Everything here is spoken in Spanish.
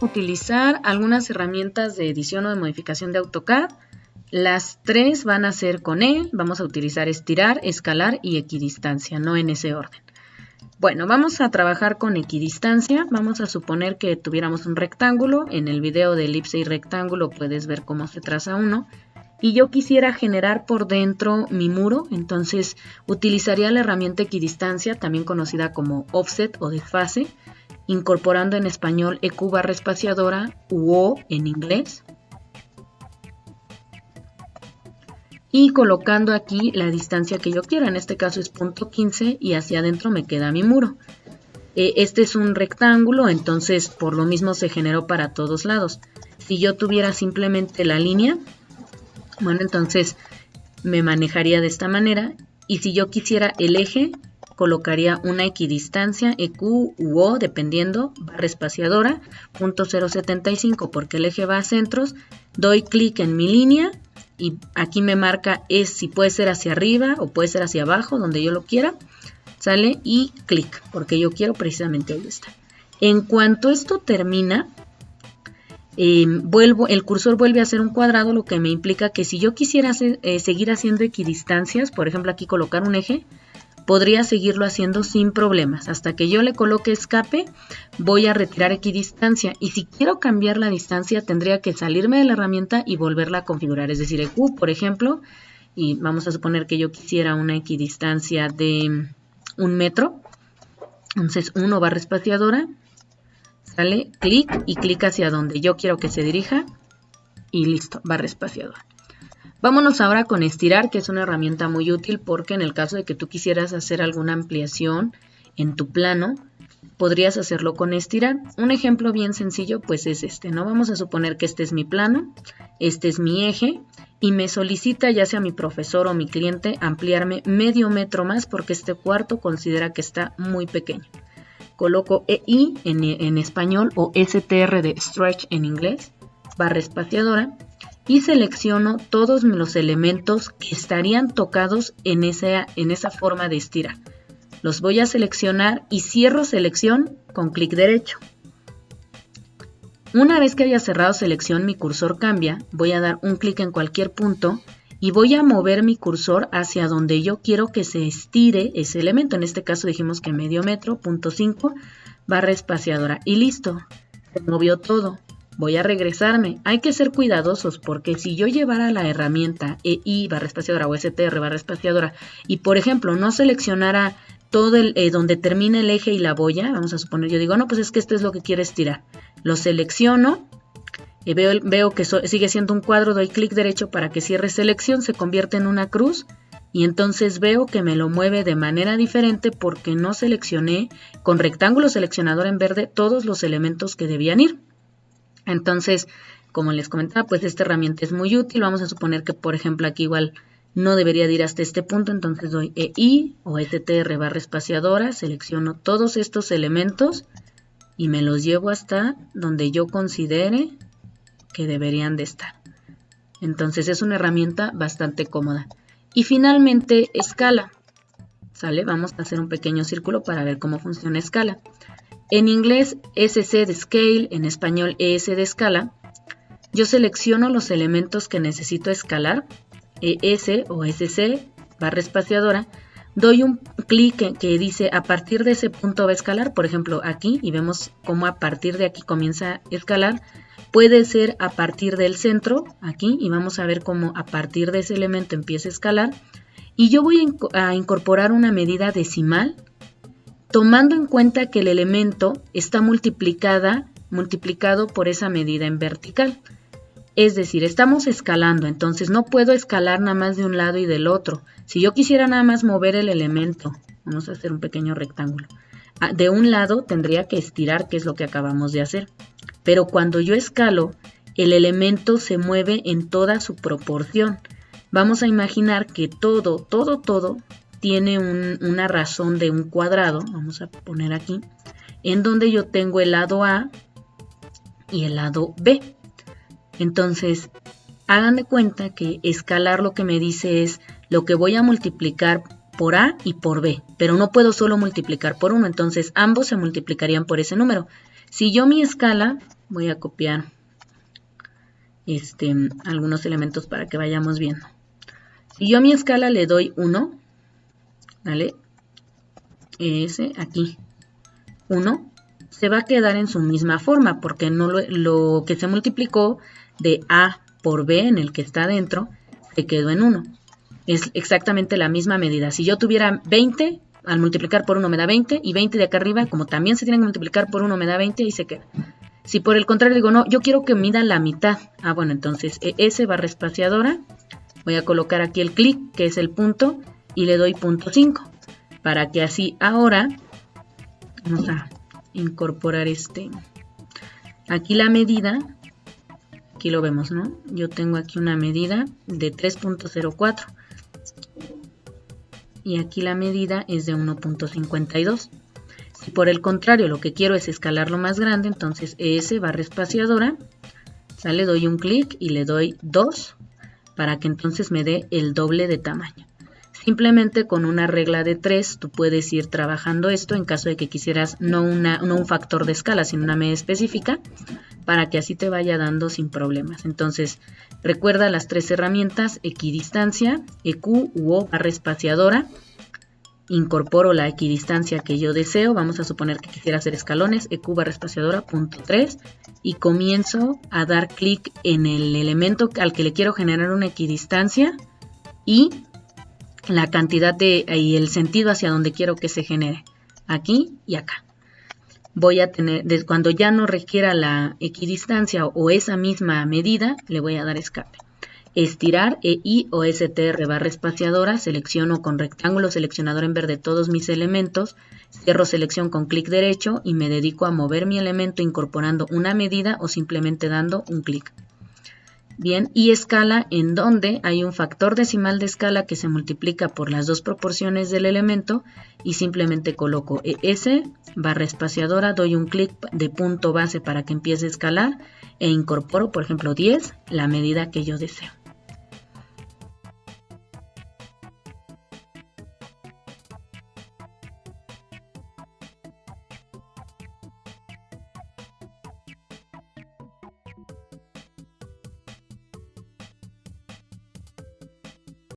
Utilizar algunas herramientas de edición o de modificación de AutoCAD. Las tres van a ser con E. Vamos a utilizar estirar, escalar y equidistancia, no en ese orden. Bueno, vamos a trabajar con equidistancia. Vamos a suponer que tuviéramos un rectángulo. En el video de elipse y rectángulo puedes ver cómo se traza uno. Y yo quisiera generar por dentro mi muro, entonces utilizaría la herramienta equidistancia, también conocida como offset o desfase, incorporando en español EQ barra espaciadora u O en inglés. Y colocando aquí la distancia que yo quiera, en este caso es 0.15 y hacia adentro me queda mi muro. Este es un rectángulo, entonces por lo mismo se generó para todos lados. Si yo tuviera simplemente la línea, bueno, entonces me manejaría de esta manera. Y si yo quisiera el eje, colocaría una equidistancia, EQ u O, dependiendo, barra espaciadora, 0.075 porque el eje va a centros. Doy clic en mi línea y aquí me marca si puede ser hacia arriba o puede ser hacia abajo, donde yo lo quiera. Sale y clic, porque yo quiero precisamente ahí está. En cuanto esto termina, el cursor vuelve a ser un cuadrado, lo que me implica que si yo quisiera seguir haciendo equidistancias, por ejemplo aquí colocar un eje, podría seguirlo haciendo sin problemas. Hasta que yo le coloque escape, voy a retirar equidistancia. Y si quiero cambiar la distancia, tendría que salirme de la herramienta y volverla a configurar. Es decir, EQ, por ejemplo, y vamos a suponer que yo quisiera una equidistancia de 1 metro. Entonces 1 barra espaciadora. Sale, clic y clic hacia donde yo quiero que se dirija y listo, barra espaciadora. Vámonos ahora con estirar, que es una herramienta muy útil porque en el caso de que tú quisieras hacer alguna ampliación en tu plano, podrías hacerlo con estirar. Un ejemplo bien sencillo pues es este, ¿no? Vamos a suponer que este es mi plano, este es mi eje y me solicita ya sea mi profesor o mi cliente ampliarme medio metro más porque este cuarto considera que está muy pequeño. Coloco EI en español o STR de stretch en inglés, barra espaciadora, y selecciono todos los elementos que estarían tocados en esa forma de estirar. Los voy a seleccionar y cierro selección con clic derecho. Una vez que haya cerrado selección, mi cursor cambia, voy a dar un clic en cualquier punto y voy a mover mi cursor hacia donde yo quiero que se estire ese elemento. En este caso dijimos que medio metro, 0.5, barra espaciadora. Y listo, se movió todo. Voy a regresarme. Hay que ser cuidadosos porque si yo llevara la herramienta EI barra espaciadora o STR barra espaciadora y por ejemplo no seleccionara todo donde termina el eje y la boya, vamos a suponer, yo digo, no, pues es que esto es lo que quiero estirar. Lo selecciono. Veo que sigue siendo un cuadro, doy clic derecho para que cierre selección, se convierte en una cruz y entonces veo que me lo mueve de manera diferente porque no seleccioné con rectángulo seleccionador en verde todos los elementos que debían ir. Entonces, como les comentaba, pues esta herramienta es muy útil. Vamos a suponer que, por ejemplo, aquí igual no debería de ir hasta este punto, entonces doy EI o STR barra espaciadora, selecciono todos estos elementos y me los llevo hasta donde yo considere que deberían de estar. Entonces es una herramienta bastante cómoda. Y finalmente escala. ¿Sale? Vamos a hacer un pequeño círculo para ver cómo funciona escala. En inglés SC de scale, en español ES de escala. Yo selecciono los elementos que necesito escalar, ES o SC barra espaciadora. Doy un clic que dice a partir de ese punto va a escalar, por ejemplo aquí, y vemos cómo a partir de aquí comienza a escalar. Puede ser a partir del centro, aquí, y vamos a ver cómo a partir de ese elemento empieza a escalar. Y yo voy a incorporar una medida decimal, tomando en cuenta que el elemento está multiplicado por esa medida en vertical. Es decir, estamos escalando, entonces no puedo escalar nada más de un lado y del otro. Si yo quisiera nada más mover el elemento, vamos a hacer un pequeño rectángulo, de un lado tendría que estirar, que es lo que acabamos de hacer. Pero cuando yo escalo, el elemento se mueve en toda su proporción. Vamos a imaginar que todo tiene una razón de un cuadrado, vamos a poner aquí, en donde yo tengo el lado A y el lado B. Entonces, Hagan de cuenta que escalar lo que me dice es lo que voy a multiplicar por A y por B, pero no puedo solo multiplicar por 1, entonces ambos se multiplicarían por ese número. Si yo mi escala, voy a copiar algunos elementos para que vayamos viendo. Si yo a mi escala le doy 1, ¿vale? Ese aquí, 1, se va a quedar en su misma forma, porque no lo que se multiplicó de A por B en el que está dentro, se quedó en 1. Es exactamente la misma medida. Si yo tuviera 20, al multiplicar por 1 me da 20, y 20 de acá arriba, como también se tienen que multiplicar por 1, me da 20 y se queda. Si por el contrario digo, no, yo quiero que mida la mitad. Bueno, entonces ES barra espaciadora, voy a colocar aquí el clic, que es el punto, y le doy punto 5, para que así ahora, vamos a incorporar aquí la medida, aquí lo vemos, ¿no? Yo tengo aquí una medida de 3.04 y aquí la medida es de 1.52. Si por el contrario lo que quiero es escalarlo más grande, entonces ES barra espaciadora, le doy un clic y le doy 2 para que entonces me dé el doble de tamaño. Simplemente con una regla de 3 tú puedes ir trabajando esto en caso de que quisieras no un factor de escala, sino una medida específica, para que así te vaya dando sin problemas. Entonces recuerda las 3 herramientas: equidistancia, EQ u O barra espaciadora. Incorporo la equidistancia que yo deseo, vamos a suponer que quisiera hacer escalones, EQ barra espaciadora, punto 3, y comienzo a dar clic en el elemento al que le quiero generar una equidistancia y la cantidad y el sentido hacia donde quiero que se genere, aquí y acá. Voy a tener, cuando ya no requiera la equidistancia o esa misma medida, le voy a dar escape. Estirar, EI o STR barra espaciadora, selecciono con rectángulo seleccionador en verde todos mis elementos, cierro selección con clic derecho y me dedico a mover mi elemento incorporando una medida o simplemente dando un clic. Bien, y escala, en donde hay un factor decimal de escala que se multiplica por las dos proporciones del elemento y simplemente coloco ES barra espaciadora, doy un clic de punto base para que empiece a escalar e incorporo, por ejemplo, 10, la medida que yo deseo.